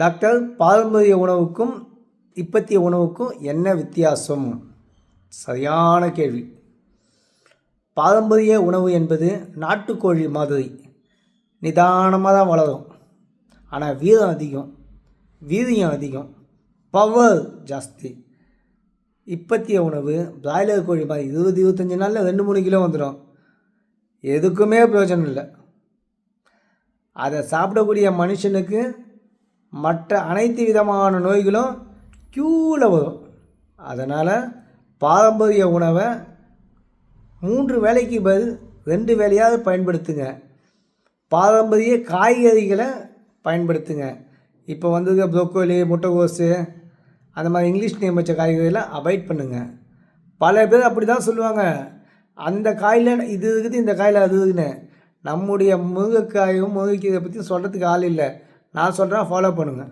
Doctor, பாரம்பரிய உணவுக்கும் இப்பத்திய உணவுக்கும் என்ன வித்தியாசம்? சரியான கேள்வி. பாரம்பரிய உணவு என்பது நாட்டுக்கோழி மாதிரி நிதானமாக தான் வளரும். ஆனால் வீரம் அதிகம், வீரியம் அதிகம், பவர் ஜாஸ்தி. இப்பத்திய உணவு பிராய்லர் கோழி மாதிரி 20-25 நாளில் 2-3 கிலோ வந்துடும். எதுக்குமே பிரயோஜனம் இல்லை. அதை சாப்பிடக்கூடிய மனுஷனுக்கு மற்ற அனைத்து விதமான நோய்களும் க்யூவில் வரும். அதனால் பாரம்பரிய உணவை 3 வேளைக்கு பதில் 2 வேளையாவது பயன்படுத்துங்க. பாரம்பரிய காய்கறிகளை பயன்படுத்துங்க. இப்போ வந்து ப்ரோக்கோலி, முட்டைகோஸு அந்த மாதிரி இங்கிலீஷ் நேம் வச்ச காய்கறிகளை அவாய்ட் பண்ணுங்கள். பல பேர் அப்படி தான் சொல்லுவாங்க, அந்த காயில் இது இருக்குது, இந்த காயில் அது இருக்குன்னு. நம்முடைய முருங்கைக்காயும் முருங்கைக்கீரை பற்றி சொல்கிறதுக்கு ஆள் இல்லை. நான் சொல்கிறேன், ஃபாலோ பண்ணுங்கள்.